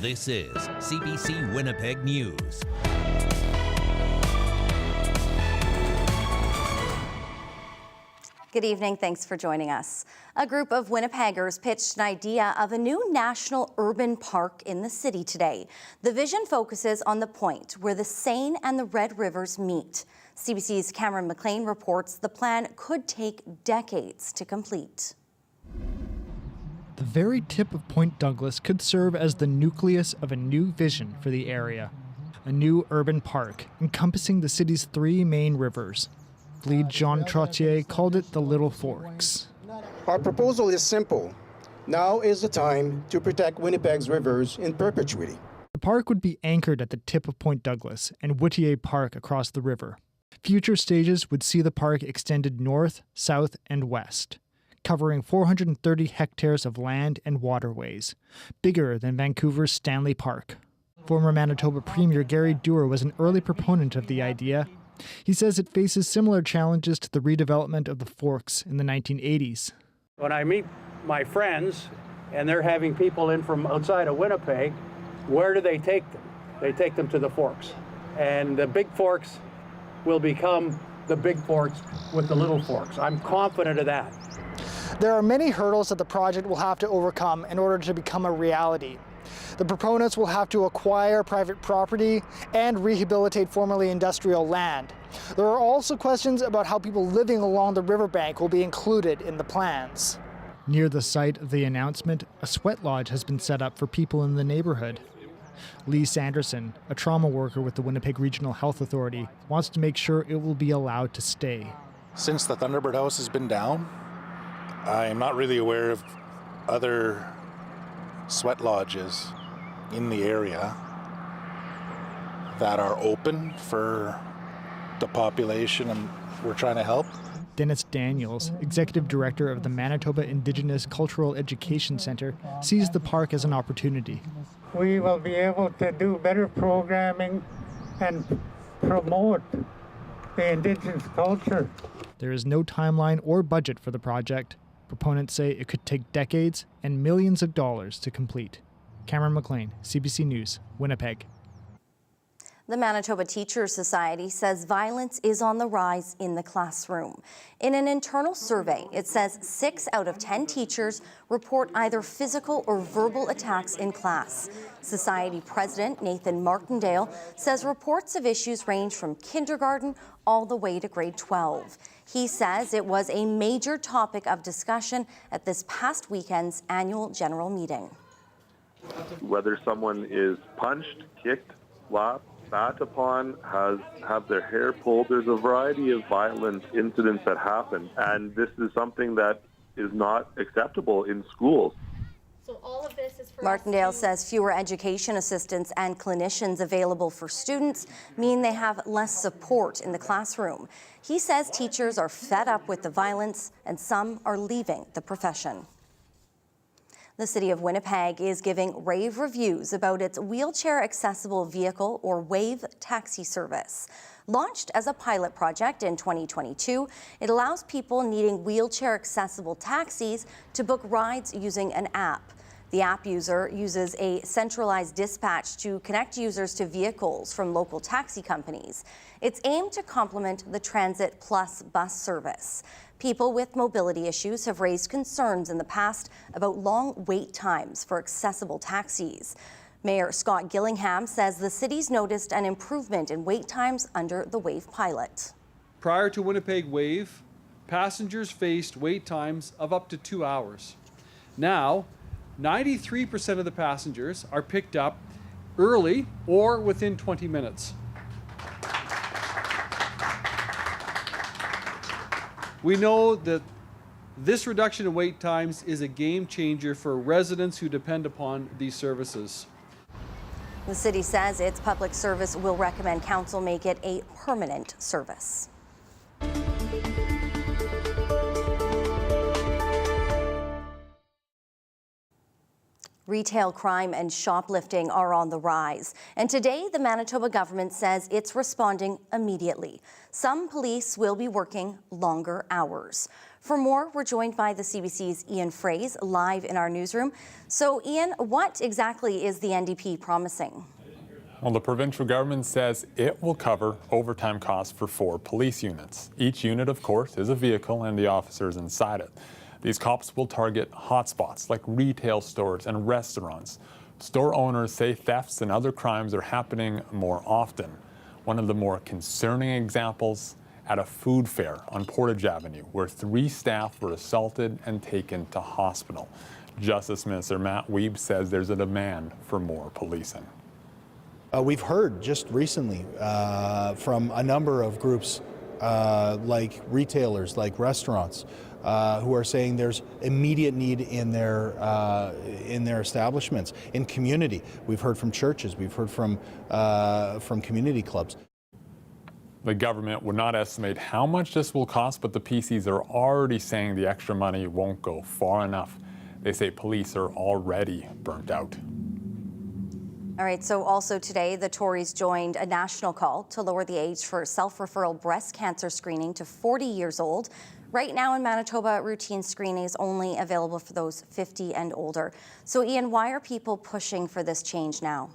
This is CBC Winnipeg News. Good evening, thanks for joining us. A group of Winnipeggers pitched an idea of a new national urban park in the city today. The vision focuses on the point where the Seine and the Red Rivers meet. CBC's Cameron McLean reports the plan could take decades to complete. The very tip of Point Douglas could serve as the nucleus of a new vision for the area. A new urban park encompassing the city's three main rivers. Lead Jean Trottier called it the Little Forks. Our proposal is simple. Now is the time to protect Winnipeg's rivers in perpetuity. The park would be anchored at the tip of Point Douglas and Whittier Park across the river. Future stages would see the park extended north, south, and west, covering 430 hectares of land and waterways, bigger than Vancouver's Stanley Park. Former Manitoba Premier Gary Doer was an early proponent of the idea. He says it faces similar challenges to the redevelopment of the Forks in the 1980s. When I meet my friends and they're having people in from outside of Winnipeg, where do they take them? They take them to the Forks. And the big Forks will become the big Forks with the little Forks. I'm confident of that. There are many hurdles that the project will have to overcome in order to become a reality. The proponents will have to acquire private property and rehabilitate formerly industrial land. There are also questions about how people living along the riverbank will be included in the plans. Near the site of the announcement, a sweat lodge has been set up for people in the neighborhood. Lee Sanderson, a trauma worker with the Winnipeg Regional Health Authority, wants to make sure it will be allowed to stay. Since the Thunderbird House has been down, I am not really aware of other sweat lodges in the area that are open for the population and we're trying to help. Dennis Daniels, Executive Director of the Manitoba Indigenous Cultural Education Centre, sees the park as an opportunity. We will be able to do better programming and promote the Indigenous culture. There is no timeline or budget for the project. Proponents say it could take decades and millions of dollars to complete. Cameron McLean, CBC News, Winnipeg. The Manitoba Teachers Society says violence is on the rise in the classroom. In an internal survey, it says 6 out of 10 teachers report either physical or verbal attacks in class. Society President Nathan Martindale says reports of issues range from kindergarten all the way to grade 12. He says it was a major topic of discussion at this past weekend's annual general meeting. Whether someone is punched, kicked, slapped, spat upon, have their hair pulled, there's a variety of violent incidents that happen, and this is something that is not acceptable in schools. So all of this is for Martindale says fewer education assistants and clinicians available for students mean they have less support in the classroom. He says teachers are fed up with the violence and some are leaving the profession. The City of Winnipeg is giving rave reviews about its wheelchair-accessible vehicle or WAVE taxi service. Launched as a pilot project in 2022, it allows people needing wheelchair-accessible taxis to book rides using an app. The app user uses a centralized dispatch to connect users to vehicles from local taxi companies. It's aimed to complement the Transit Plus bus service. People with mobility issues have raised concerns in the past about long wait times for accessible taxis. Mayor Scott Gillingham says the city's noticed an improvement in wait times under the WAVE pilot. Prior to Winnipeg WAVE, passengers faced wait times of up to 2 hours. Now, 93% of the passengers are picked up early or within 20 minutes. We know that this reduction in wait times is a game changer for residents who depend upon these services. The city says its public service will recommend council make it a permanent service. Retail crime and shoplifting are on the rise. And today, the Manitoba government says it's responding immediately. Some police will be working longer hours. For more, we're joined by the CBC's Ian Fraze live in our newsroom. So, Ian, what exactly is the NDP promising? Well, the provincial government says it will cover overtime costs for 4 police units. Each unit, of course, is a vehicle and the officers inside it. These cops will target hotspots like retail stores and restaurants. Store owners say thefts and other crimes are happening more often. One of the more concerning examples at a food fair on Portage Avenue, where 3 staff were assaulted and taken to hospital. Justice Minister Matt Wiebe says there's a demand for more policing. We've heard just recently from a number of groups like retailers, like restaurants, who are saying there's immediate need in their establishments, in community. We've heard from churches, we've heard from community clubs. The government would not estimate how much this will cost, but the PCs are already saying the extra money won't go far enough. They say police are already burnt out. All right, so also today, the Tories joined a national call to lower the age for self-referral breast cancer screening to 40 years old. Right now in Manitoba, routine screening is only available for those 50 and older. So, Ian, why are people pushing for this change now?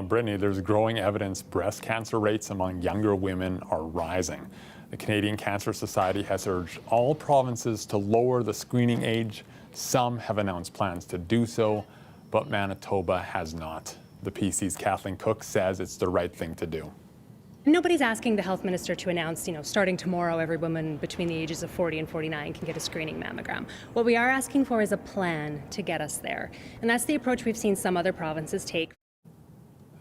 Brittany, there's growing evidence breast cancer rates among younger women are rising. The Canadian Cancer Society has urged all provinces to lower the screening age. Some have announced plans to do so, but Manitoba has not. The PC's Kathleen Cook says it's the right thing to do. Nobody's asking the health minister to announce, starting tomorrow, every woman between the ages of 40 and 49 can get a screening mammogram. What we are asking for is a plan to get us there. And that's the approach we've seen some other provinces take.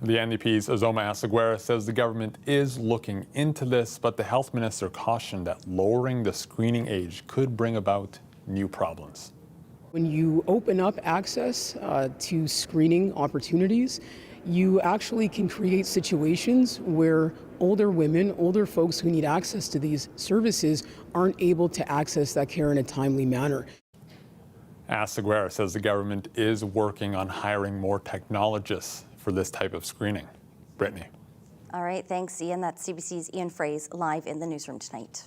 The NDP's Azoma Asseguera says the government is looking into this, but the health minister cautioned that lowering the screening age could bring about new problems. When you open up access to screening opportunities, you actually can create situations where older women, older folks who need access to these services aren't able to access that care in a timely manner. Asseguera says the government is working on hiring more technologists for this type of screening. Brittany. All right, thanks, Ian. That's CBC's Ian Fraze live in the newsroom tonight.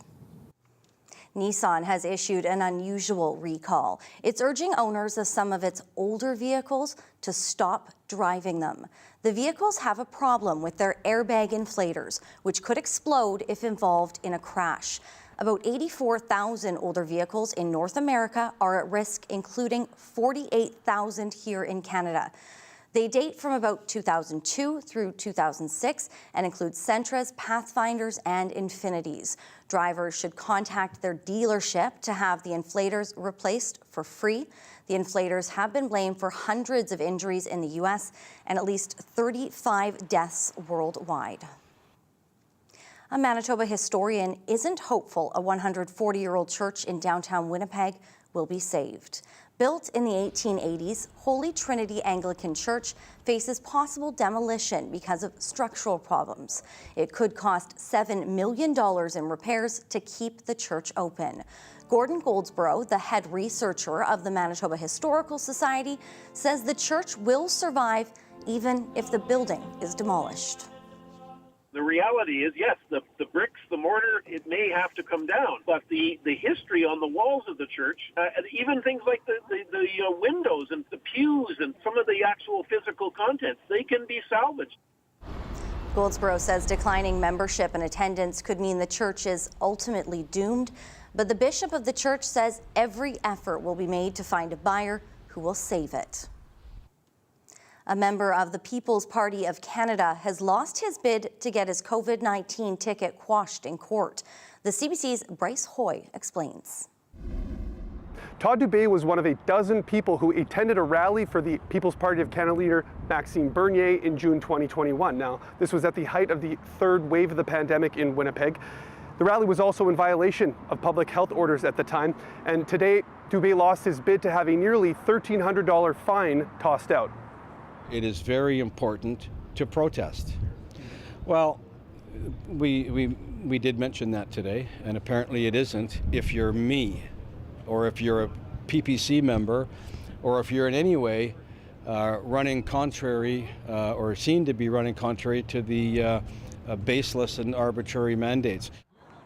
Nissan has issued an unusual recall. It's urging owners of some of its older vehicles to stop driving them. The vehicles have a problem with their airbag inflators, which could explode if involved in a crash. About 84,000 older vehicles in North America are at risk, including 48,000 here in Canada. They date from about 2002 through 2006 and include Sentras, Pathfinders, and Infinities. Drivers should contact their dealership to have the inflators replaced for free. The inflators have been blamed for hundreds of injuries in the U.S. and at least 35 deaths worldwide. A Manitoba historian isn't hopeful a 140-year-old church in downtown Winnipeg will be saved. Built in the 1880s, Holy Trinity Anglican Church faces possible demolition because of structural problems. It could cost $7 million in repairs to keep the church open. Gordon Goldsborough, the head researcher of the Manitoba Historical Society, says the church will survive even if the building is demolished. The reality is, yes, the bricks, the mortar, it may have to come down, but the history on the walls of the church, even things like the windows and the pews and some of the actual physical contents, they can be salvaged. Goldsborough says declining membership and attendance could mean the church is ultimately doomed, but the bishop of the church says every effort will be made to find a buyer who will save it. A member of the People's Party of Canada has lost his bid to get his COVID-19 ticket quashed in court. The CBC's Bryce Hoy explains. Todd Dubé was one of a dozen people who attended a rally for the People's Party of Canada leader Maxime Bernier in June 2021. Now, this was at the height of the third wave of the pandemic in Winnipeg. The rally was also in violation of public health orders at the time, and today Dubé lost his bid to have a nearly $1,300 fine tossed out. It is very important to protest. Well, we did mention that today, and apparently it isn't if you're me, or if you're a PPC member, or if you're in any way running contrary or seen to be running contrary to the baseless and arbitrary mandates.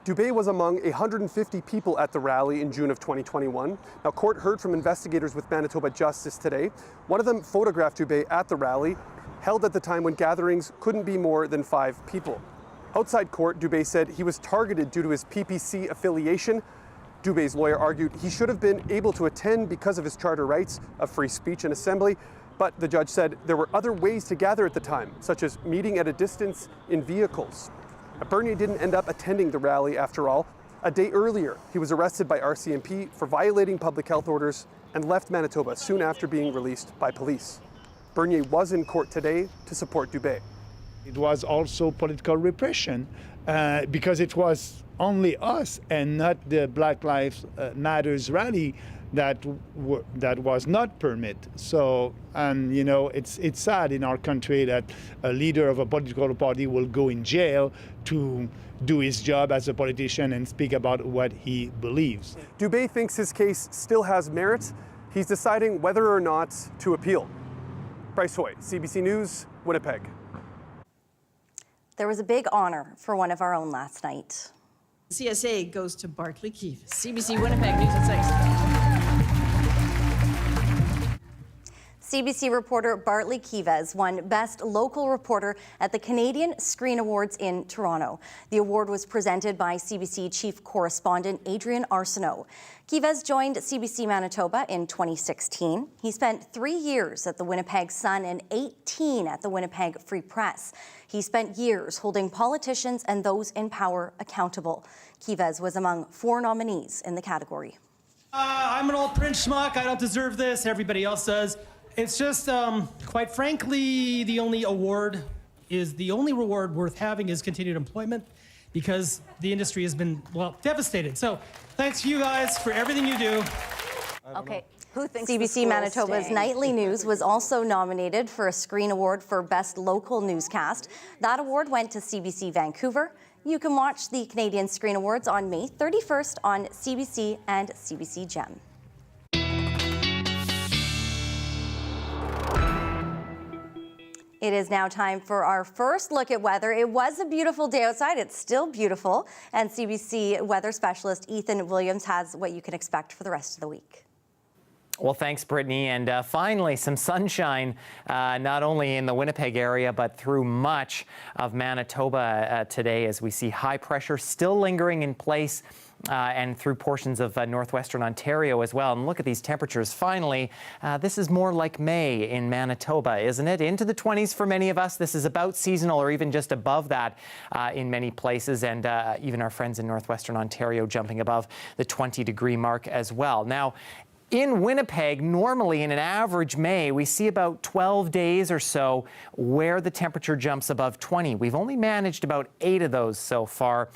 Dubé was among 150 people at the rally in June of 2021. Now, court heard from investigators with Manitoba Justice today. One of them photographed Dubé at the rally, held at the time when gatherings couldn't be more than 5 people. Outside court, Dubé said he was targeted due to his PPC affiliation. Dubé's lawyer argued he should have been able to attend because of his charter rights of free speech and assembly, but the judge said there were other ways to gather at the time, such as meeting at a distance in vehicles. Bernier didn't end up attending the rally after all. A day earlier, he was arrested by RCMP for violating public health orders and left Manitoba soon after being released by police. Bernier was in court today to support Dubé. It was also political repression because it was only us and not the Black Lives Matters rally that was not permitted. So, you know, it's sad in our country that a leader of a political party will go in jail to do his job as a politician and speak about what he believes. Dubé thinks his case still has merit. He's deciding whether or not to appeal. Bryce Hoy, CBC News, Winnipeg. There was a big honor for one of our own last night. CSA goes to Bartley Keefe. CBC Winnipeg News at 6. CBC reporter Bartley Keeves won Best Local Reporter at the Canadian Screen Awards in Toronto. The award was presented by CBC Chief Correspondent Adrian Arsenault. Keeves joined CBC Manitoba in 2016. He spent 3 years at the Winnipeg Sun and 18 at the Winnipeg Free Press. He spent years holding politicians and those in power accountable. Keeves was among 4 nominees in the category. I'm an old Prince schmuck. I don't deserve this. Everybody else does. It's just, quite frankly, the only reward worth having is continued employment because the industry has been, well, devastated. So thanks to you guys for everything you do. Okay. Who thinks CBC Manitoba's Nightly News was also nominated for a Screen Award for Best Local Newscast. That award went to CBC Vancouver. You can watch the Canadian Screen Awards on May 31st on CBC and CBC Gem. It is now time for our first look at weather. It was a beautiful day outside. It's still beautiful. And CBC weather specialist Ethan Williams has what you can expect for the rest of the week. Well, thanks, Brittany. And finally, some sunshine, not only in the Winnipeg area, but through much of Manitoba today as we see high pressure still lingering in place and through portions of northwestern Ontario as well. And look at these temperatures. Finally, this is more like May in Manitoba, isn't it? Into the 20s for many of us. This is about seasonal or even just above that in many places. And even our friends in northwestern Ontario jumping above the 20-degree mark as well. Now, in Winnipeg, normally in an average May, we see about 12 days or so where the temperature jumps above 20. We've only managed about 8 of those so far.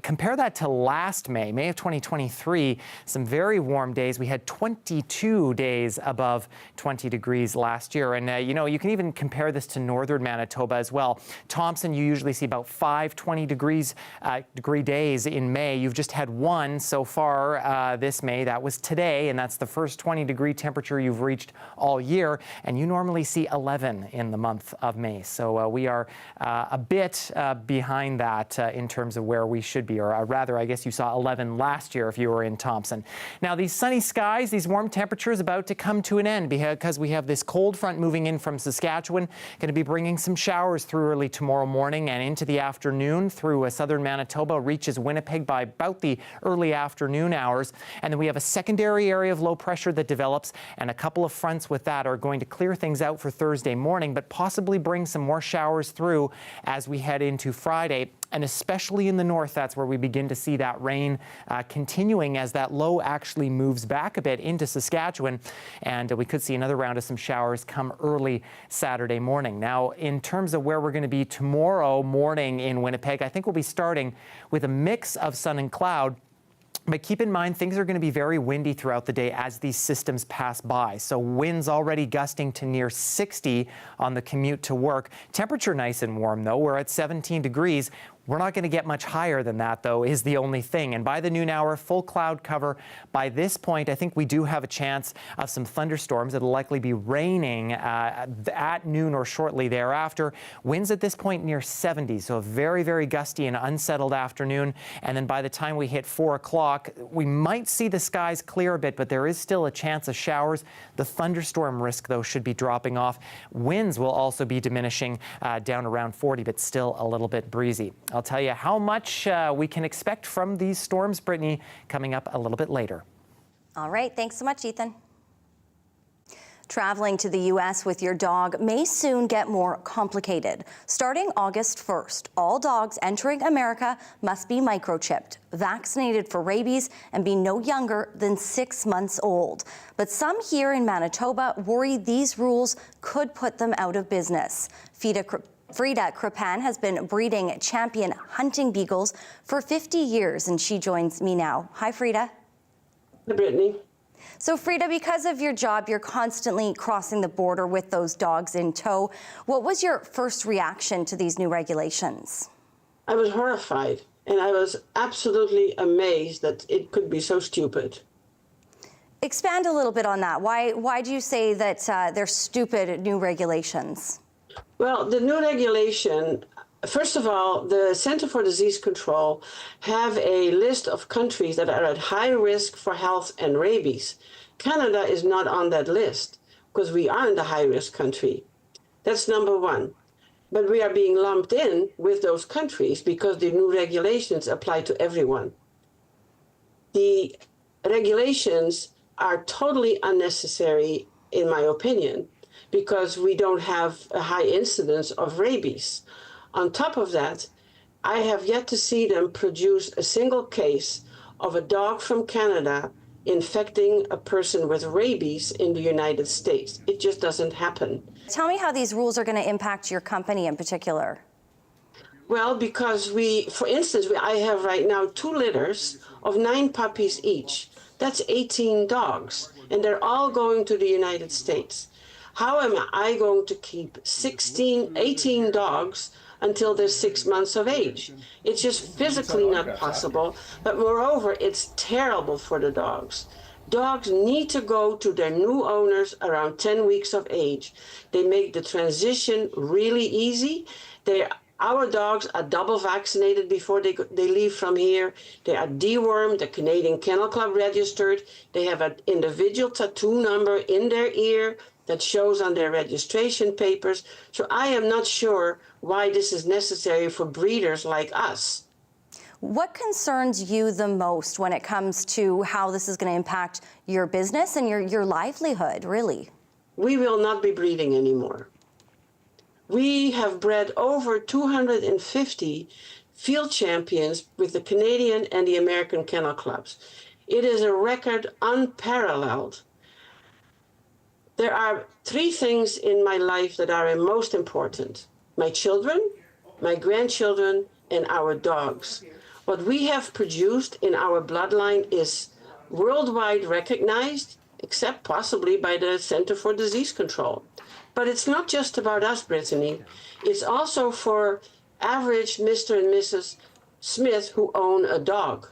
Compare that to last May of 2023, some very warm days. We had 22 days above 20 degrees last year. And, you know, you can even compare this to northern Manitoba as well. Thompson, you usually see about 5 20-degree days in May. You've just had 1 so far this May. That was today, and that's the first 20-degree temperature you've reached all year. And you normally see 11 in the month of May. So we are a bit behind that in terms of where we should be, or rather, I guess you saw 11 last year if you were in Thompson. Now, these sunny skies, these warm temperatures about to come to an end because we have this cold front moving in from Saskatchewan, going to be bringing some showers through early tomorrow morning and into the afternoon through southern Manitoba, reaches Winnipeg by about the early afternoon hours. And then we have a secondary area of low pressure that develops, and a couple of fronts with that are going to clear things out for Thursday morning, but possibly bring some more showers through as we head into Friday. And especially in the north, that's where we begin to see that rain continuing as that low actually moves back a bit into Saskatchewan. And we could see another round of some showers come early Saturday morning. Now, in terms of where we're going to be tomorrow morning in Winnipeg, I think we'll be starting with a mix of sun and cloud. But keep in mind, things are going to be very windy throughout the day as these systems pass by. So winds already gusting to near 60 on the commute to work. Temperature nice and warm, though. We're at 17 degrees. We're not going to get much higher than that, though, is the only thing. And by the noon hour, full cloud cover. By this point, I think we do have a chance of some thunderstorms. It'll likely be raining at noon or shortly thereafter. Winds at this point near 70, so a very, very gusty and unsettled afternoon. And then by the time we hit 4 o'clock, we might see the skies clear a bit, but there is still a chance of showers. The thunderstorm risk, though, should be dropping off. Winds will also be diminishing down around 40, but still a little bit breezy. I'll tell you how much we can expect from these storms, Brittany, coming up a little bit later. All right, thanks so much, Ethan. Traveling to the U.S. with your dog may soon get more complicated. Starting August 1st, all dogs entering America must be microchipped, vaccinated for rabies, and be no younger than 6 months old. But some here in Manitoba worry these rules could put them out of business. Frida Cripan has been breeding champion hunting beagles for 50 years, and she joins me now. Hi, Frida. Hi, Brittany. So, Frida, because of your job, you're constantly crossing the border with those dogs in tow. What was your first reaction to these new regulations? I was horrified, and I was absolutely amazed that it could be so stupid. Expand a little bit on that. Why do you say that they're stupid new regulations? Well, the new regulation, first of all, the Centre for Disease Control have a list of countries that are at high risk for health and rabies. Canada is not on that list because we aren't a high-risk country. That's number one. But we are being lumped in with those countries because the new regulations apply to everyone. The regulations are totally unnecessary, in my opinion, because we don't have a high incidence of rabies. On top of that, I have yet to see them produce a single case of a dog from Canada infecting a person with rabies in the United States. It just doesn't happen. Tell me how these rules are going to impact your company in particular. Well, because for instance, I have right now 2 litters of 9 puppies each. That's 18 dogs, and they're all going to the United States. How am I going to keep 18 dogs until they're 6 months of age? It's just physically not possible, but moreover, it's terrible for the dogs. Dogs need to go to their new owners around 10 weeks of age. They make the transition really easy. Our dogs are double vaccinated before they leave from here. They are dewormed, the Canadian Kennel Club registered. They have an individual tattoo number in their ear that shows on their registration papers. So I am not sure why this is necessary for breeders like us. What concerns you the most when it comes to how this is going to impact your business and your livelihood, really? We will not be breeding anymore. We have bred over 250 field champions with the Canadian and the American Kennel Clubs. It is a record unparalleled. There are 3 things in my life that are most important: my children, my grandchildren, and our dogs. What we have produced in our bloodline is worldwide recognized, except possibly by the Center for Disease Control. But it's not just about us, Brittany. It's also for average Mr. and Mrs. Smith who own a dog.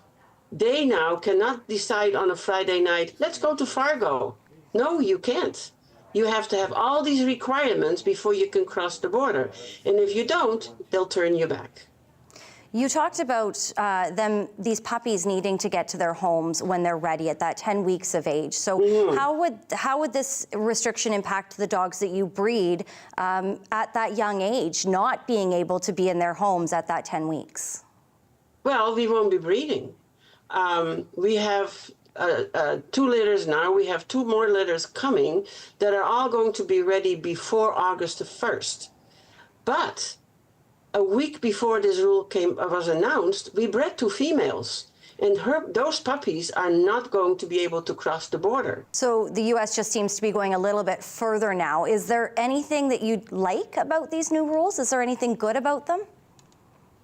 They now cannot decide on a Friday night, let's go to Fargo. No, you can't. You have to have all these requirements before you can cross the border. And if you don't, they'll turn you back. You talked about these puppies needing to get to their homes when they're ready at that 10 weeks of age. So how would this restriction impact the dogs that you breed at that young age, not being able to be in their homes at that 10 weeks? Well, we won't be breeding. We have 2 litters now. We have 2 more litters coming that are all going to be ready before August the 1st. But a week before this rule was announced, we bred 2 females. And those puppies are not going to be able to cross the border. So the U.S. just seems to be going a little bit further now. Is there anything that you'd like about these new rules? Is there anything good about them?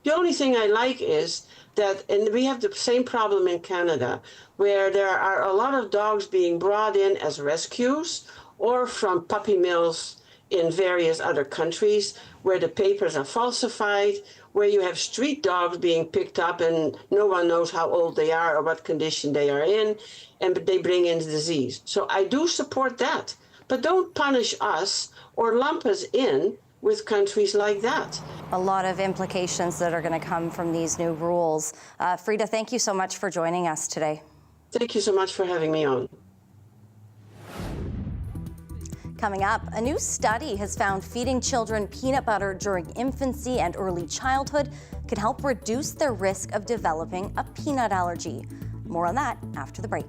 The only thing I like is that, and we have the same problem in Canada, where there are a lot of dogs being brought in as rescues or from puppy mills in various other countries where the papers are falsified where you have street dogs being picked up and no one knows how old they are or what condition they are in, and they bring in the disease. So I do support that, but don't punish us or lump us in with countries like that. A lot of implications that are going to come from these new rules. Frida, thank you so much for joining us today. Thank you so much for having me on. Coming up, a new study has found feeding children peanut butter during infancy and early childhood could help reduce their risk of developing a peanut allergy. More on that after the break.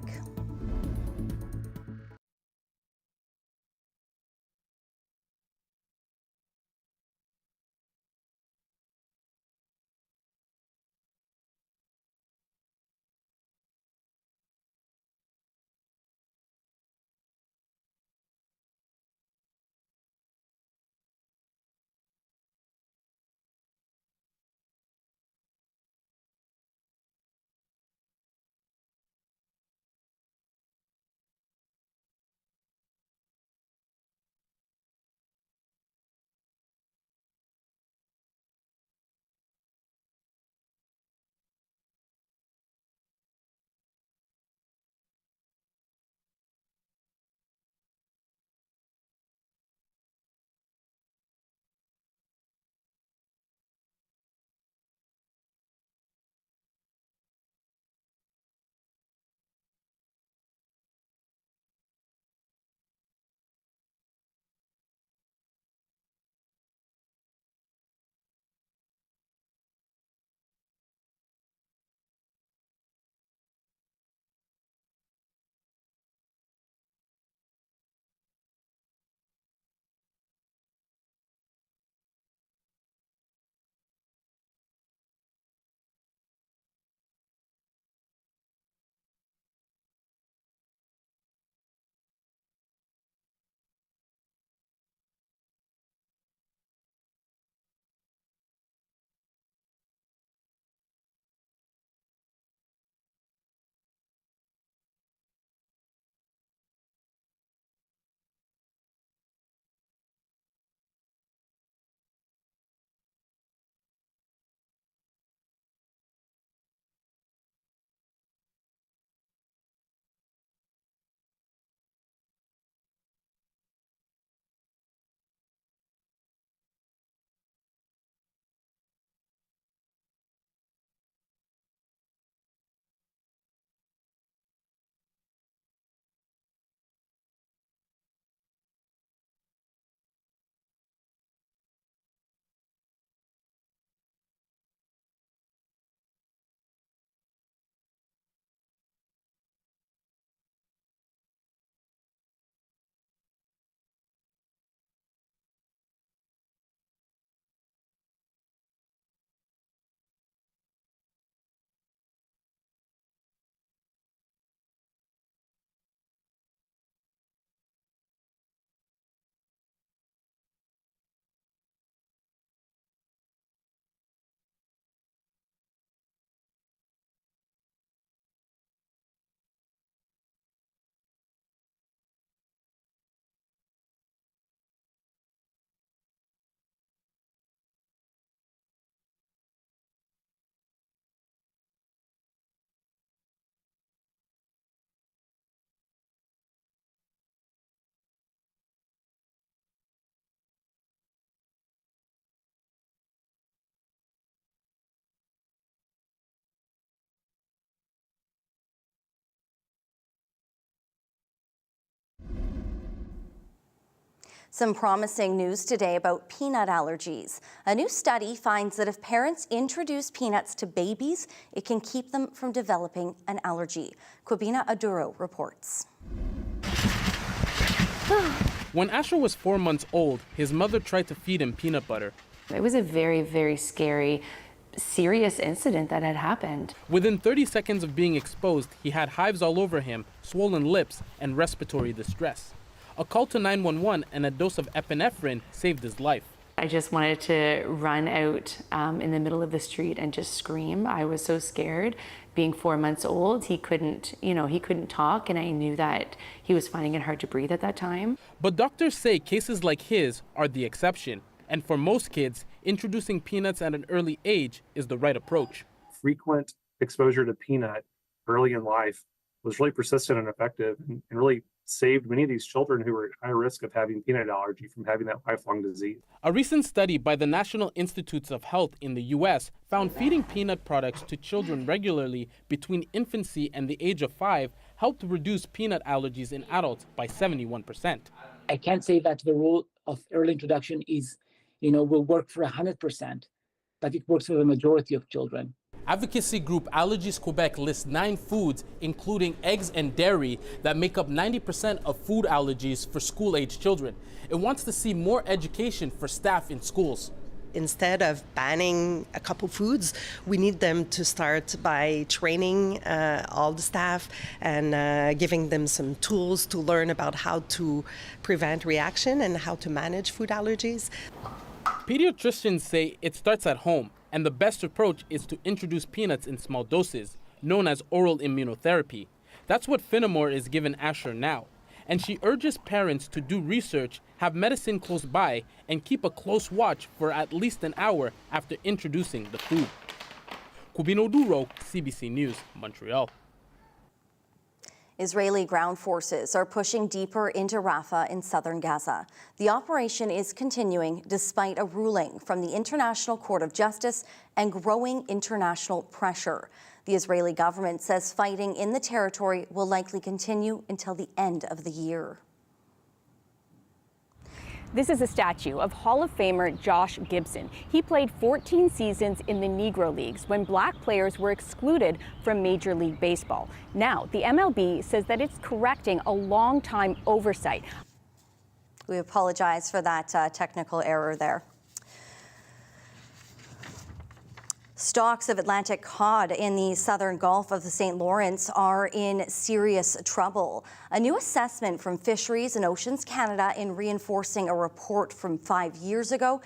Some promising news today about peanut allergies. A new study finds that if parents introduce peanuts to babies, it can keep them from developing an allergy. Kwabena Aduro reports. When Asher was 4 months old, his mother tried to feed him peanut butter. It was a very, very scary, serious incident that had happened. Within 30 seconds of being exposed, he had hives all over him, swollen lips, and respiratory distress. A call to 911 and a dose of epinephrine saved his life. I just wanted to run out in the middle of the street and just scream. I was so scared. Being 4 months old, he couldn't talk, and I knew that he was finding it hard to breathe at that time. But doctors say cases like his are the exception. And for most kids, introducing peanuts at an early age is the right approach. Frequent exposure to peanut early in life was really persistent and effective, and really saved many of these children who were at high risk of having peanut allergy from having that lifelong disease. A recent study by the National Institutes of Health in the U.S. found feeding peanut products to children regularly between infancy and the age of 5 helped reduce peanut allergies in adults by 71%. I can't say that the rule of early introduction will work for 100%, but it works for the majority of children. Advocacy group Allergies Quebec lists 9 foods, including eggs and dairy, that make up 90% of food allergies for school-age children. It wants to see more education for staff in schools. Instead of banning a couple foods, we need them to start by training all the staff and giving them some tools to learn about how to prevent reaction and how to manage food allergies. Pediatricians say it starts at home, and the best approach is to introduce peanuts in small doses, known as oral immunotherapy. That's what Finnemore is giving Asher now. And she urges parents to do research, have medicine close by, and keep a close watch for at least an hour after introducing the food. Kubino Duro, CBC News, Montreal. Israeli ground forces are pushing deeper into Rafah in southern Gaza. The operation is continuing despite a ruling from the International Court of Justice and growing international pressure. The Israeli government says fighting in the territory will likely continue until the end of the year. This is a statue of Hall of Famer Josh Gibson. He played 14 seasons in the Negro Leagues when black players were excluded from Major League Baseball. Now, the MLB says that it's correcting a long-time oversight. We apologize for that technical error there. Stocks of Atlantic cod in the southern Gulf of the St. Lawrence are in serious trouble. A new assessment from Fisheries and Oceans Canada in reinforcing a report from 5 years ago.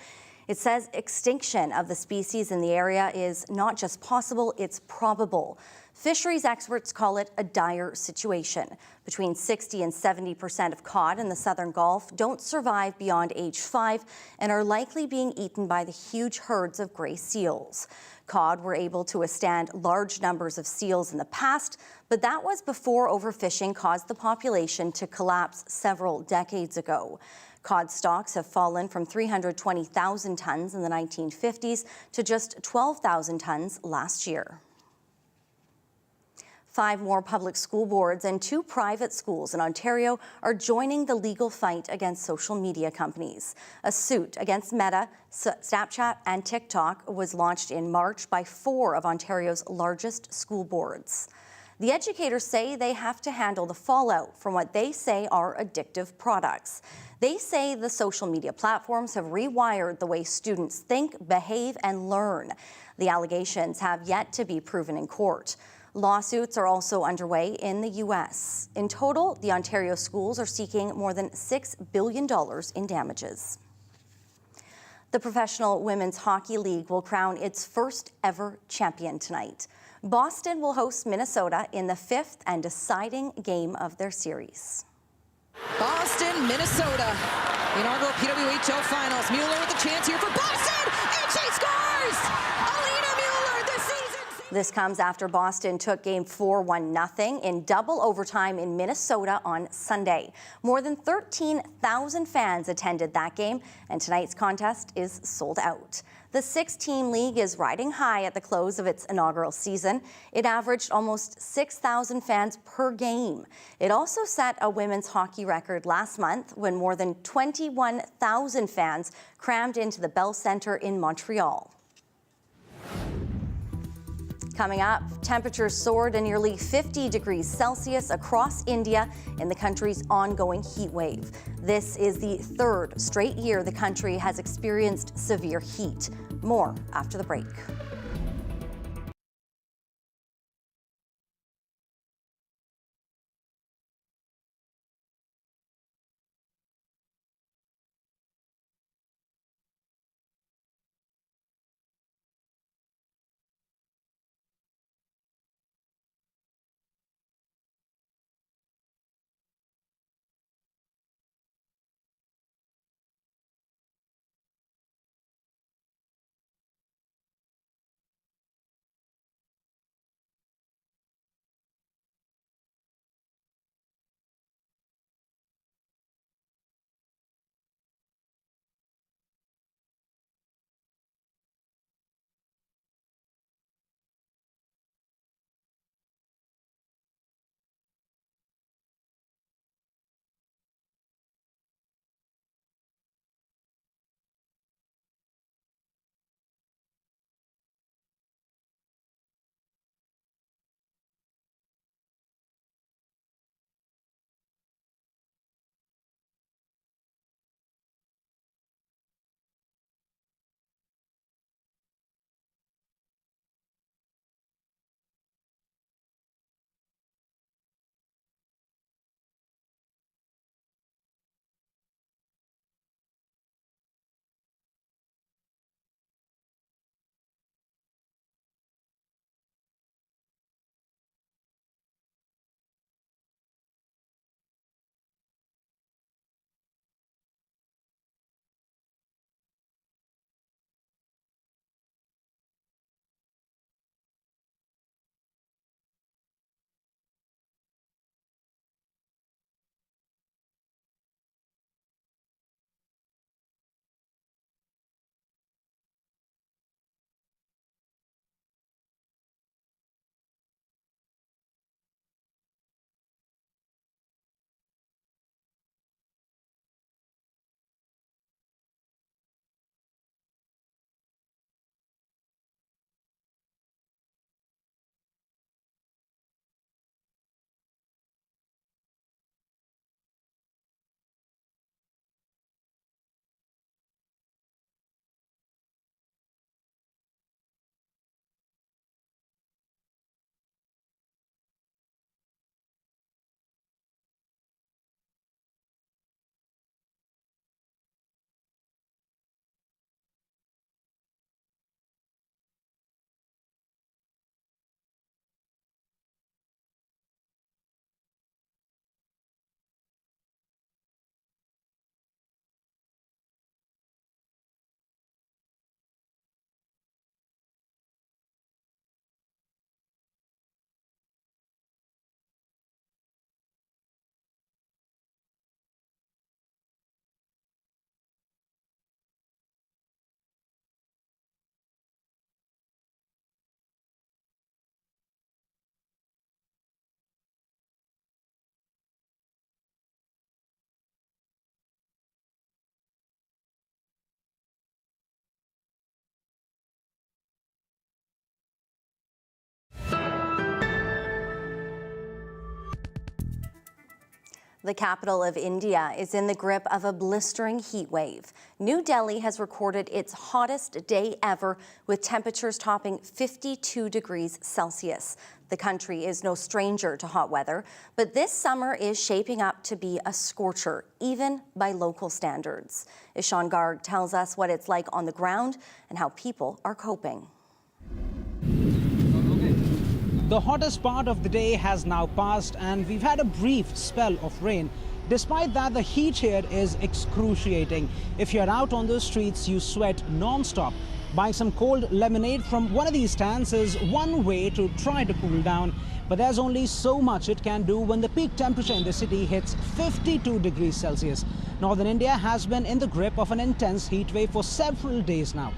It says extinction of the species in the area is not just possible, it's probable. Fisheries experts call it a dire situation. Between 60 and 70% of cod in the southern Gulf don't survive beyond age 5 and are likely being eaten by the huge herds of gray seals. Cod were able to withstand large numbers of seals in the past, but that was before overfishing caused the population to collapse several decades ago. Cod stocks have fallen from 320,000 tons in the 1950s to just 12,000 tons last year. 5 more public school boards and 2 private schools in Ontario are joining the legal fight against social media companies. A suit against Meta, Snapchat and TikTok was launched in March by 4 of Ontario's largest school boards. The educators say they have to handle the fallout from what they say are addictive products. They say the social media platforms have rewired the way students think, behave, and learn. The allegations have yet to be proven in court. Lawsuits are also underway in the U.S. In total, the Ontario schools are seeking more than $6 billion in damages. The Professional Women's Hockey League will crown its first ever champion tonight. Boston will host Minnesota in the 5th and deciding game of their series. Boston, Minnesota. Inaugural PWHL Finals. Mueller with a chance here for Boston, and she scores! Alina Mueller this season. This comes after Boston took Game 4 1-0 in double overtime in Minnesota on Sunday. More than 13,000 fans attended that game, and tonight's contest is sold out. The 6-team league is riding high at the close of its inaugural season. It averaged almost 6,000 fans per game. It also set a women's hockey record last month when more than 21,000 fans crammed into the Bell Centre in Montreal. Coming up, temperatures soared to nearly 50 degrees Celsius across India in the country's ongoing heat wave. This is the 3rd straight year the country has experienced severe heat. More after the break. The capital of India is in the grip of a blistering heat wave. New Delhi has recorded its hottest day ever, with temperatures topping 52 degrees Celsius. The country is no stranger to hot weather, but this summer is shaping up to be a scorcher, even by local standards. Ishan Garg tells us what it's like on the ground and how people are coping. The hottest part of the day has now passed, and we've had a brief spell of rain. Despite that, the heat here is excruciating. If you're out on the streets, you sweat non-stop. Buying some cold lemonade from one of these stands is one way to try to cool down, but there's only so much it can do when the peak temperature in the city hits 52 degrees Celsius. Northern India has been in the grip of an intense heat wave for several days now.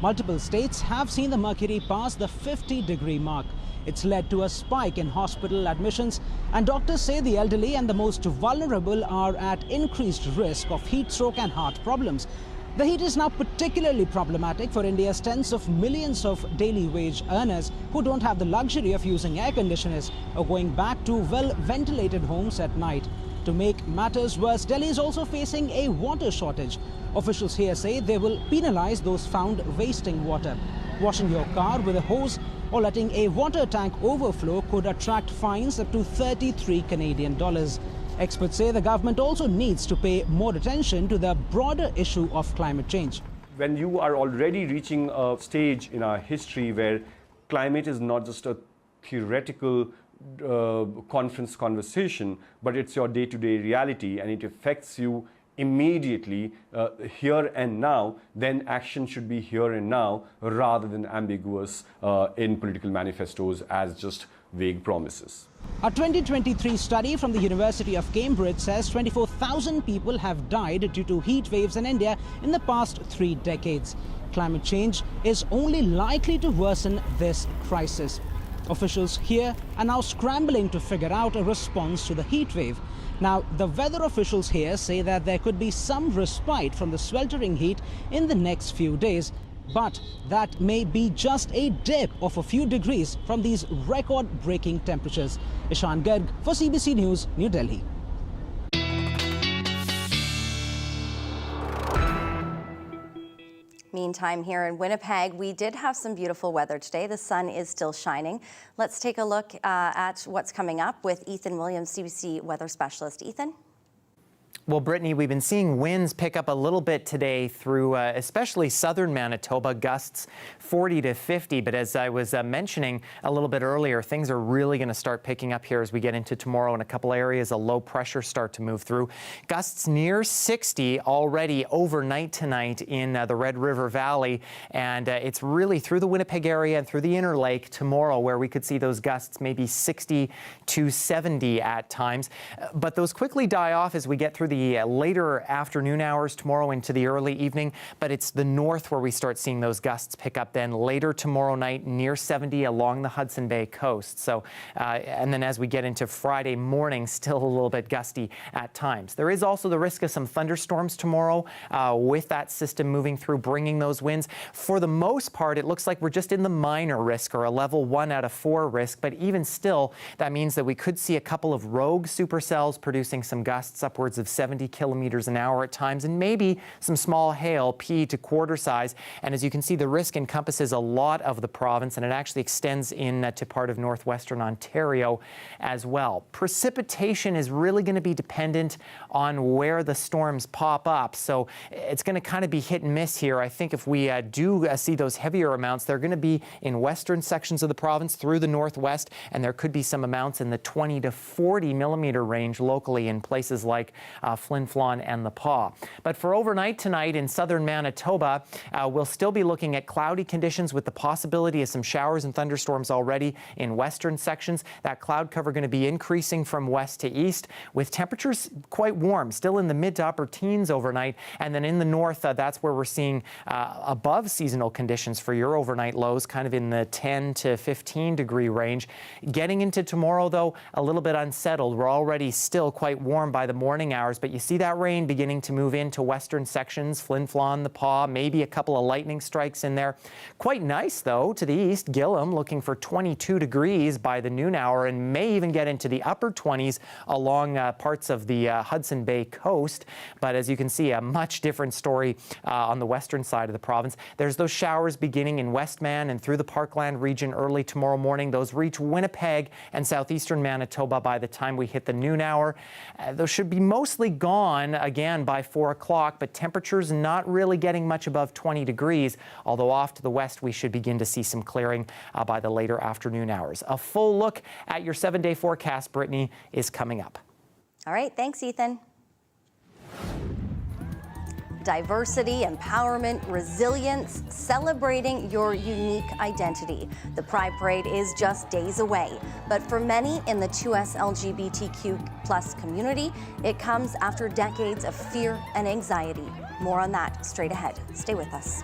Multiple states have seen the mercury pass the 50-degree mark. It's led to a spike in hospital admissions, and doctors say the elderly and the most vulnerable are at increased risk of heat stroke and heart problems. The heat is now particularly problematic for India's tens of millions of daily wage earners who don't have the luxury of using air conditioners or going back to well-ventilated homes at night. To make matters worse, Delhi is also facing a water shortage. Officials here say they will penalize those found wasting water. Washing your car with a hose or letting a water tank overflow could attract fines up to 33 Canadian dollars. Experts say the government also needs to pay more attention to the broader issue of climate change. When you are already reaching a stage in our history where climate is not just a theoretical conference conversation, but it's your day-to-day reality and it affects you immediately here and now, then action should be here and now rather than ambiguous in political manifestos as just vague promises. A 2023 study from the University of Cambridge says 24,000 people have died due to heat waves in India in the past 3 decades. Climate change is only likely to worsen this crisis. Officials here are now scrambling to figure out a response to the heat wave. Now, the weather officials here say that there could be some respite from the sweltering heat in the next few days, but that may be just a dip of a few degrees from these record-breaking temperatures. Ishan Garg for CBC News, New Delhi. Meantime, here in Winnipeg, we did have some beautiful weather today. The sun is still shining. Let's take a look at what's coming up with Ethan Williams, CBC weather specialist. Ethan? Well, Brittany, we've been seeing winds pick up a little bit today through especially southern Manitoba, gusts 40 to 50. But as I was mentioning a little bit earlier, things are really going to start picking up here as we get into tomorrow. In a couple areas, a low pressure start to move through. Gusts near 60 already overnight tonight in the Red River Valley. And it's really through the Winnipeg area and through the Inner Lake tomorrow where we could see those gusts maybe 60 to 70 at times. But those quickly die off as we get through the later afternoon hours tomorrow into the early evening, but it's the north where we start seeing those gusts pick up then later tomorrow night near 70 along the Hudson Bay coast. So, and then as we get into Friday morning, still a little bit gusty at times. There is also the risk of some thunderstorms tomorrow with that system moving through, bringing those winds. For the most part, it looks like we're just in the minor risk or a level 1 out of 4 risk, but even still, that means that we could see a couple of rogue supercells producing some gusts upwards of 70 kilometers an hour at times, and maybe some small hail, pea to quarter size. And as you can see, the risk encompasses a lot of the province, and it actually extends in to part of northwestern Ontario as well. Precipitation is really going to be dependent on where the storms pop up, so it's going to kind of be hit and miss here. I think if we do see those heavier amounts, they're going to be in western sections of the province through the northwest, and there could be some amounts in the 20 to 40 millimeter range locally in places like Flin Flon and the Paw. But for overnight tonight in southern Manitoba, we'll still be looking at cloudy conditions with the possibility of some showers and thunderstorms already in western sections. That cloud cover going to be increasing from west to east with temperatures quite warm, still in the mid to upper teens overnight. And then in the north, that's where we're seeing above seasonal conditions for your overnight lows, kind of in the 10 to 15 degree range. Getting into tomorrow, though, a little bit unsettled. We're already still quite warm by the morning hours, but but you see that rain beginning to move into western sections, Flin Flon, the Paw, maybe a couple of lightning strikes in there. Quite nice, though, to the east. Gillam looking for 22 degrees by the noon hour and may even get into the upper 20s along parts of the Hudson Bay coast. But as you can see, a much different story on the western side of the province. There's those showers beginning in Westman and through the Parkland region early tomorrow morning. Those reach Winnipeg and southeastern Manitoba by the time we hit the noon hour. Those should be mostly gone again by 4 o'clock, but temperatures not really getting much above 20 degrees, although off to the west we should begin to see some clearing by the later afternoon hours. A full look at your 7-day forecast, Brittany, is coming up. All right, thanks, Ethan. Diversity, empowerment, resilience, celebrating your unique identity. The Pride Parade is just days away, but for many in the 2S LGBTQ+ community, it comes after decades of fear and anxiety. More on that straight ahead. Stay with us.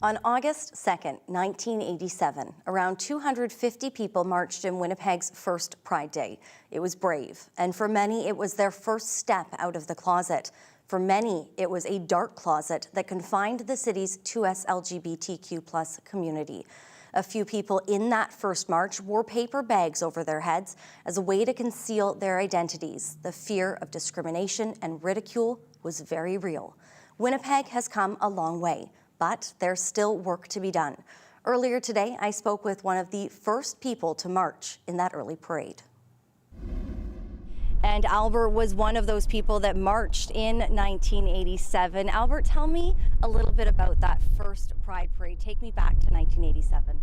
On August 2nd, 1987, around 250 people marched in Winnipeg's first Pride Day. It was brave, and for many, it was their first step out of the closet. For many, it was a dark closet that confined the city's 2S LGBTQ+ community. A few people in that first march wore paper bags over their heads as a way to conceal their identities. The fear of discrimination and ridicule was very real. Winnipeg has come a long way, but there's still work to be done. Earlier today, I spoke with one of the first people to march in that early parade. And Albert was one of those people that marched in 1987. Albert, tell me a little bit about that first Pride Parade. Take me back to 1987.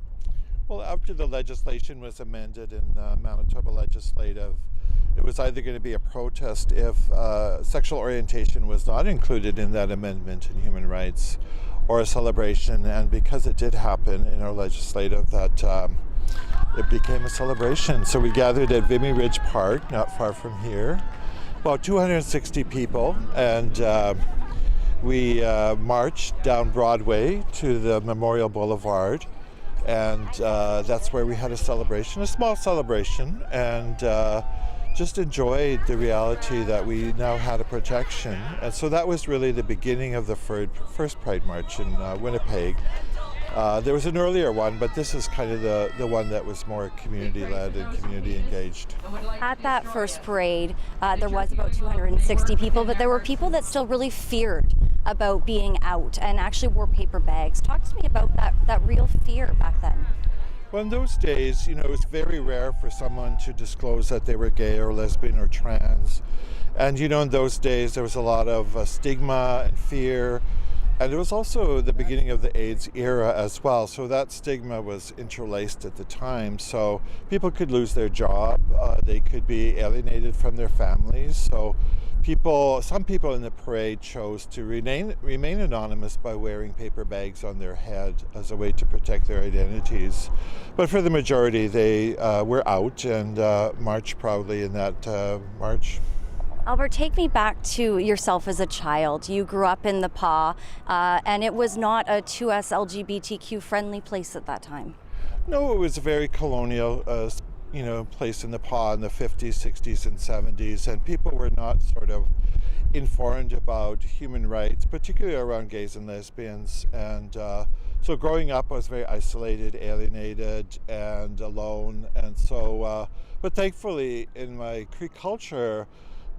Well, after the legislation was amended in Manitoba Legislative, it was either going to be a protest if sexual orientation was not included in that amendment in human rights, or a celebration. And because it did happen in our legislative, that it became a celebration. So we gathered at Vimy Ridge Park, not far from here, about 260 people, and we marched down Broadway to the Memorial Boulevard, and that's where we had a celebration, a small celebration, and just enjoyed the reality that we now had a protection. And so that was really the beginning of the first Pride March in Winnipeg. There was an earlier one, but this is kind of the one that was more community-led and community-engaged. At that first parade, there was about 260 people, but there were people that still really feared about being out and actually wore paper bags. Talk to me about that real fear back then. Well, in those days, it was very rare for someone to disclose that they were gay or lesbian or trans. And, in those days, there was a lot of stigma and fear. And it was also the beginning of the AIDS era as well. So that stigma was interlaced at the time. So people could lose their job. They could be alienated from their families. So some people in the parade chose to remain anonymous by wearing paper bags on their head as a way to protect their identities. But for the majority, they were out and marched proudly in that march. Albert, take me back to yourself as a child. You grew up in the PA, and it was not a 2S LGBTQ friendly place at that time. No, it was a very colonial place in the PA in the 50s, 60s, and 70s, and people were not sort of informed about human rights, particularly around gays and lesbians. And so growing up, I was very isolated, alienated, and alone. And so, but thankfully, in my Cree culture,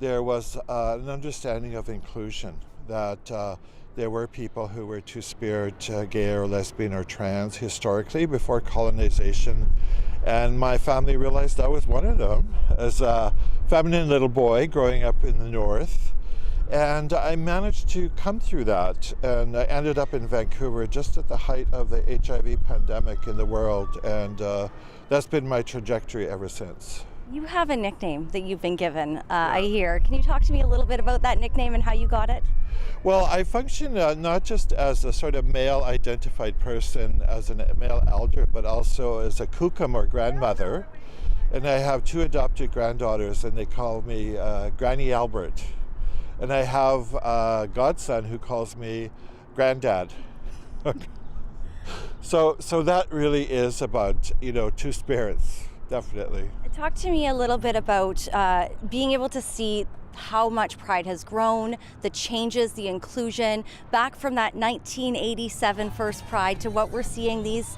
there was an understanding of inclusion, that there were people who were two-spirit, gay or lesbian or trans historically before colonization. And my family realized I was one of them as a feminine little boy growing up in the north. And I managed to come through that, and I ended up in Vancouver just at the height of the HIV pandemic in the world. And that's been my trajectory ever since. You have a nickname that you've been given, I hear. Can you talk to me a little bit about that nickname and how you got it? Well, I function not just as a sort of male-identified person, as a male elder, but also as a kukum or grandmother. And I have 2 adopted granddaughters, and they call me Granny Albert. And I have a godson who calls me Granddad. So that really is about, two spirits. Definitely. Talk to me a little bit about being able to see how much Pride has grown, the changes, the inclusion, back from that 1987 first Pride to what we're seeing these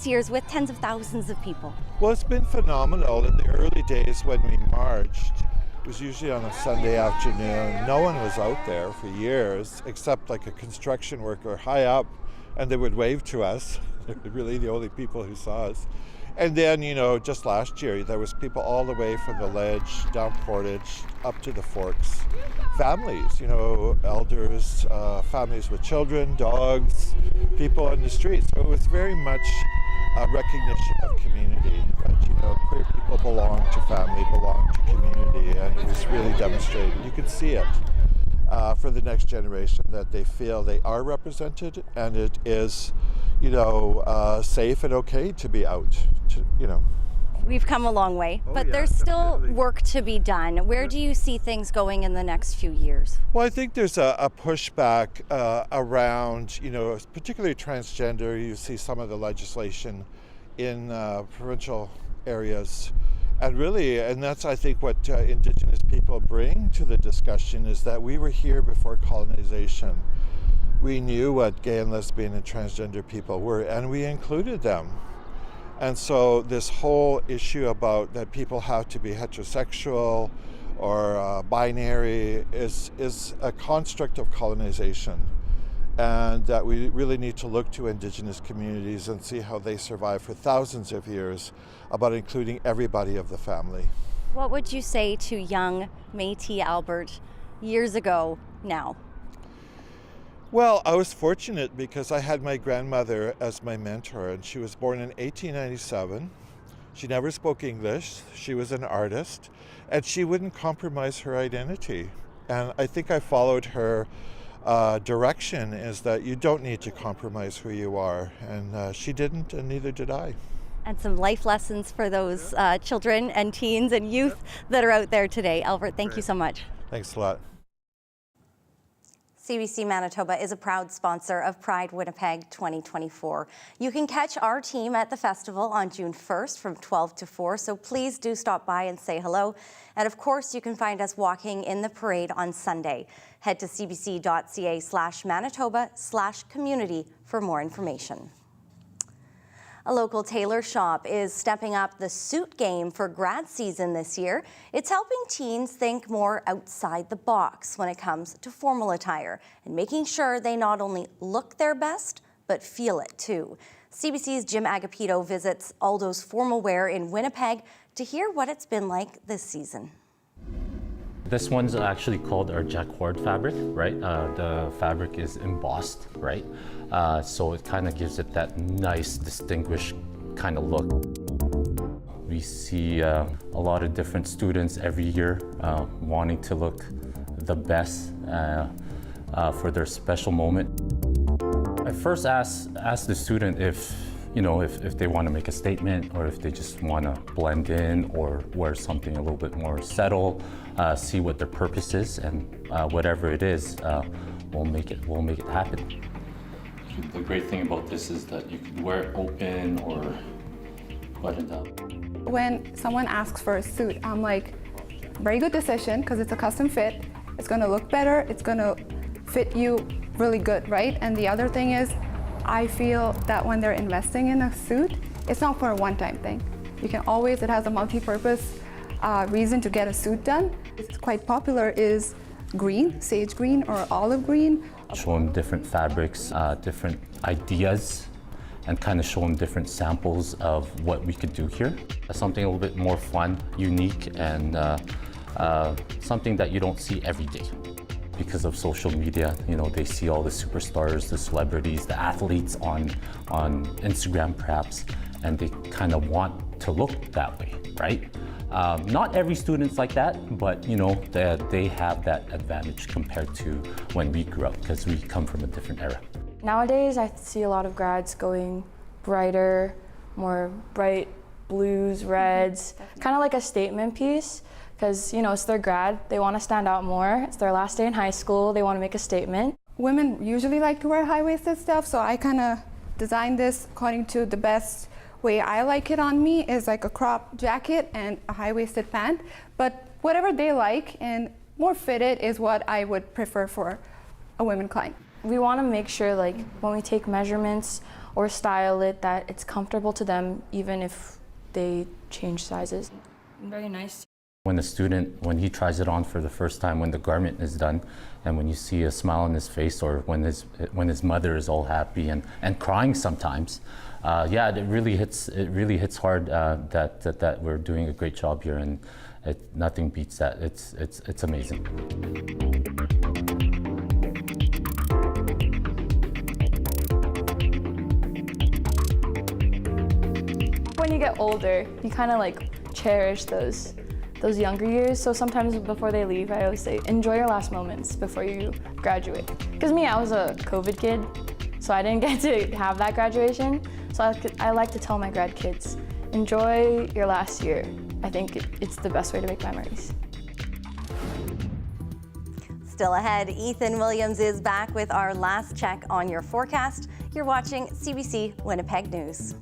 years with tens of thousands of people. Well, it's been phenomenal. In the early days when we marched, it was usually on a Sunday afternoon. No one was out there for years, except like a construction worker high up, and they would wave to us. They were really the only people who saw us. And then, just last year, there was people all the way from the Ledge, down Portage, up to the Forks. Families, elders, families with children, dogs, people on the streets. So it was very much a recognition of community, that, queer people belong to family, belong to community, and it was really demonstrated. You could see it for the next generation, that they feel they are represented, and it is safe and okay to be out, We've come a long way, but there's still work to be done. Where do you see things going in the next few years? Well, I think there's a pushback around, particularly transgender. You see some of the legislation in provincial areas. And that's, I think, what Indigenous people bring to the discussion, is that we were here before colonization. We knew what gay and lesbian and transgender people were, and we included them. And so this whole issue about that people have to be heterosexual or binary is a construct of colonization, and that we really need to look to Indigenous communities and see how they survive for thousands of years, about including everybody of the family. What would you say to young Métis Albert years ago now? Well, I was fortunate because I had my grandmother as my mentor, and she was born in 1897. She never spoke English. She was an artist, and she wouldn't compromise her identity. And I think I followed her direction, is that you don't need to compromise who you are. And she didn't, and neither did I. And some life lessons for those children and teens and youth that are out there today. Albert, thank you so much. Thanks a lot. CBC Manitoba is a proud sponsor of Pride Winnipeg 2024. You can catch our team at the festival on June 1st from 12 to 4, so please do stop by and say hello. And of course, you can find us walking in the parade on Sunday. Head to cbc.ca/Manitoba/community for more information. A local tailor shop is stepping up the suit game for grad season this year. It's helping teens think more outside the box when it comes to formal attire and making sure they not only look their best, but feel it too. CBC's Jim Agapito visits Aldo's Formal Wear in Winnipeg to hear what it's been like this season. This one's actually called our jacquard fabric, right? The fabric is embossed, right? So it kind of gives it that nice, distinguished kind of look. We see a lot of different students every year wanting to look the best for their special moment. I first ask the student if they want to make a statement, or if they just want to blend in or wear something a little bit more settled, see what their purpose is, and whatever it is, we'll make it happen. The great thing about this is that you can wear it open or buttoned up. When someone asks for a suit, I'm like, very good decision, because it's a custom fit. It's going to look better. It's going to fit you really good, right? And the other thing is, I feel that when they're investing in a suit, it's not for a one-time thing. You can always, it has a multi-purpose reason to get a suit done. It's quite popular is green, sage green or olive green. Show them different fabrics, different ideas, and kind of show them different samples of what we could do here. Something a little bit more fun, unique, and something that you don't see every day. Because of social media, they see all the superstars, the celebrities, the athletes on Instagram perhaps, and they kind of want to look that way, right? Not every student's like that, but they have that advantage compared to when we grew up, because we come from a different era. Nowadays, I see a lot of grads going brighter, more bright blues, reds, kind of like a statement piece. Because, it's their grad, they want to stand out more. It's their last day in high school, they want to make a statement. Women usually like to wear high-waisted stuff, so I kind of designed this according to the best way I like it on me is like a crop jacket and a high-waisted pant. But whatever they like and more fitted is what I would prefer for a women client. We want to make sure, when we take measurements or style it, that it's comfortable to them, even if they change sizes. Very nice. When the student, when he tries it on for the first time, when the garment is done, and when you see a smile on his face, or when his mother is all happy and crying sometimes, it really hits hard that we're doing a great job here, and nothing beats that. It's amazing. When you get older, you kind of cherish those younger years. So sometimes before they leave, I always say, enjoy your last moments before you graduate. Because me, I was a COVID kid, so I didn't get to have that graduation. So I like to tell my grad kids, enjoy your last year. I think it's the best way to make memories. Still ahead, Ethan Williams is back with our last check on your forecast. You're watching CBC Winnipeg News.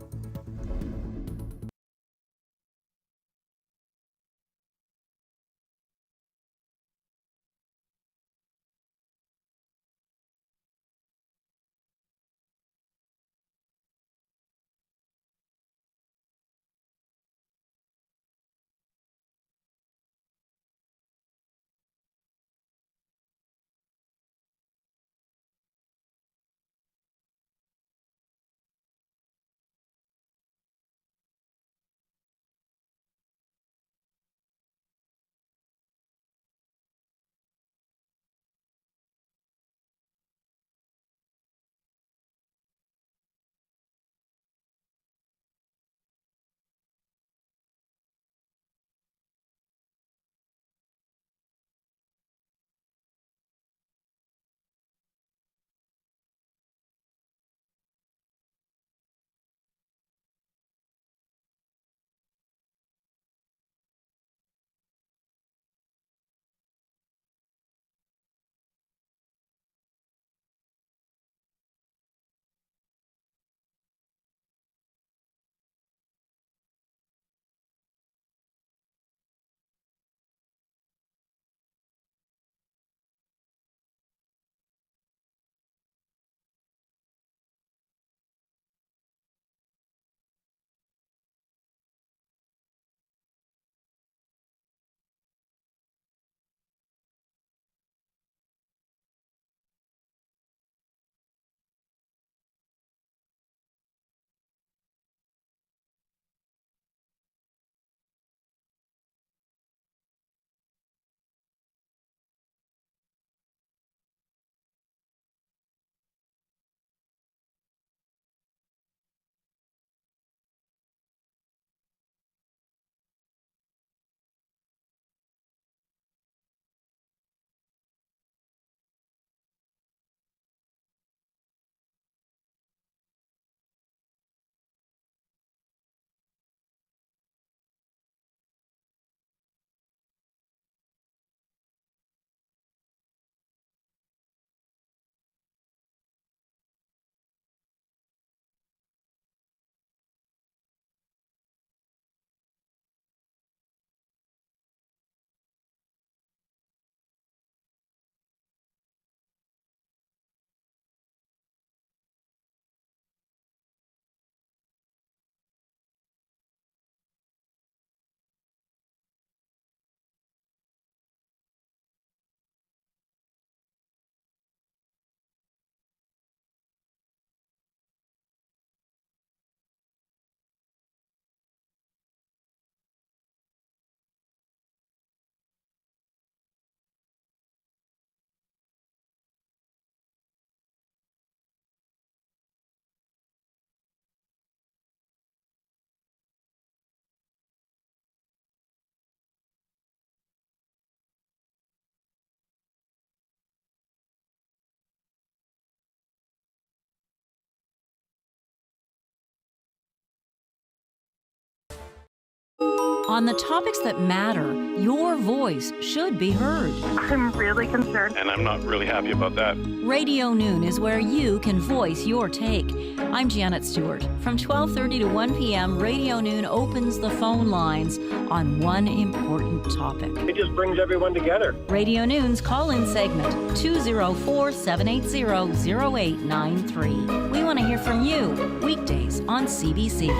On the topics that matter, your voice should be heard. I'm really concerned. And I'm not really happy about that. Radio Noon is where you can voice your take. I'm Janet Stewart. From 12:30 to 1 p.m., Radio Noon opens the phone lines on one important topic. It just brings everyone together. Radio Noon's call-in segment, 204-780-0893. We want to hear from you, weekdays on CBC.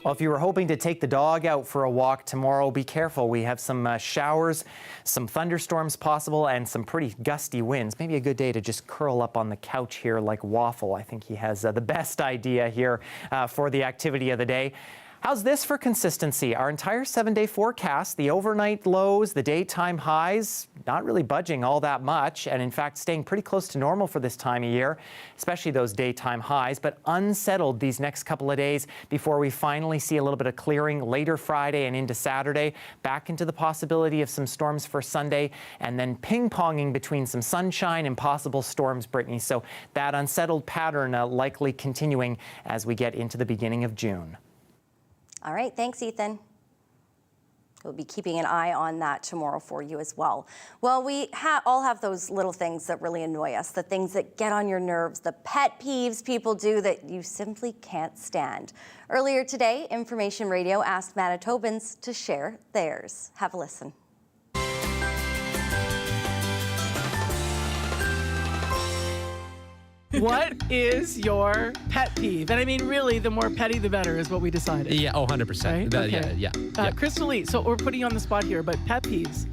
Well, if you were hoping to take the dog out for a walk tomorrow, be careful. We have some showers, some thunderstorms possible, and some pretty gusty winds. Maybe a good day to just curl up on the couch here like Waffle. I think he has the best idea here for the activity of the day. How's this for consistency? Our entire 7-day forecast, the overnight lows, the daytime highs, not really budging all that much, and in fact staying pretty close to normal for this time of year, especially those daytime highs, but unsettled these next couple of days before we finally see a little bit of clearing later Friday and into Saturday, back into the possibility of some storms for Sunday, and then ping-ponging between some sunshine and possible storms, Brittany. So that unsettled pattern likely continuing as we get into the beginning of June. All right, thanks, Ethan. We'll be keeping an eye on that tomorrow for you as well. Well, we all have those little things that really annoy us, the things that get on your nerves, the pet peeves people do that you simply can't stand. Earlier today, Information Radio asked Manitobans to share theirs. Have a listen. What is your pet peeve? And I mean, really, the more petty, the better is what we decided. Yeah, 100%. Right? Okay. Yeah. Crystal Lee, so we're putting you on the spot here, but pet peeves.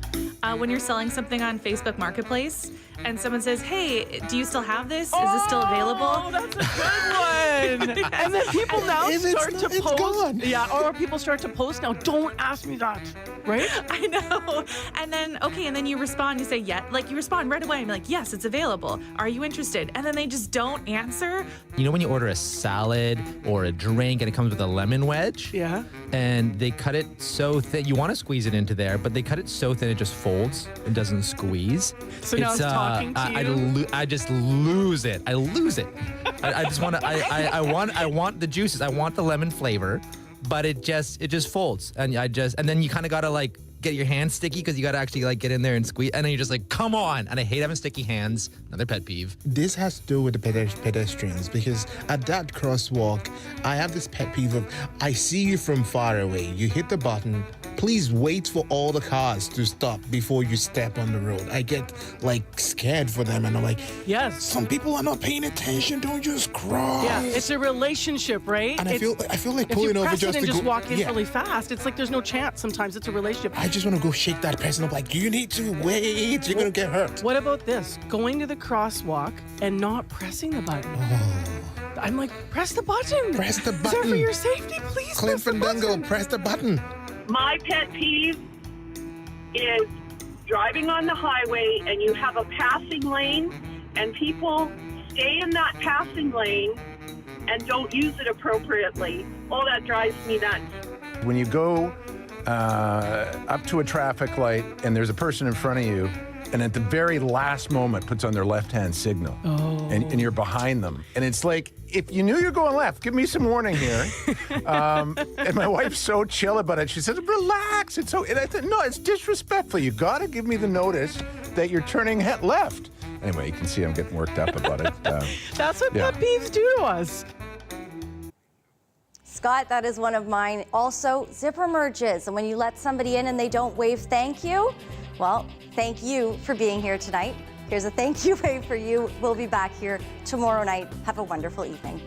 When you're selling something on Facebook Marketplace and someone says, hey, do you still have this? Is this still available? Oh, that's a good one. And then people now start to post. Gone. Yeah, or people start to post now, don't ask me that, right? I know. And then, okay, and then you respond, you say, yeah, like you respond right away and be like, yes, it's available. Are you interested? And then they just don't answer. You know when you order a salad or a drink and it comes with a lemon wedge? Yeah. And they cut it so thin, you want to squeeze it into there, but they cut it so thin it just folds and doesn't squeeze. So now it's talking to you? I just lose it. I lose it. I just want to, I want the juices. I want the lemon flavor, but it just folds. And then you kind of got to like get your hands sticky because you got to actually like get in there and squeeze. And then you're just like, come on. And I hate having sticky hands. Another pet peeve. This has to do with the pedestrians because at that crosswalk, I have this pet peeve of I see you from far away. You hit the button. Please wait for all the cars to stop before you step on the road. I get like scared for them and I'm like, yes, some people are not paying attention. Don't just cross. Yeah, it's a relationship, right? And I feel like pulling over just to just go, walk in really fast. It's like there's no chance. Sometimes it's a relationship. I just want to go shake that person up like, you need to wait. You're going to get hurt. What about this? Going to the crosswalk and not pressing the button. Oh. I'm like, press the button. Press the button. Sir, for your safety, please Clint Fandango, press the button. My pet peeve is driving on the highway and you have a passing lane and people stay in that passing lane and don't use it appropriately. Oh, that drives me nuts. When you go up to a traffic light and there's a person in front of you and at the very last moment puts on their left-hand signal and you're behind them. And it's like, if you knew you're going left, give me some warning here. And my wife's so chill about it. She says, relax. And I said, no, it's disrespectful. You got to give me the notice that you're turning left. Anyway, you can see I'm getting worked up about it. That's what pet peeves do to us. Scott, that is one of mine. Also, zipper merges. And when you let somebody in and they don't wave thank you, well, thank you for being here tonight. Here's a thank you wave for you. We'll be back here tomorrow night. Have a wonderful evening.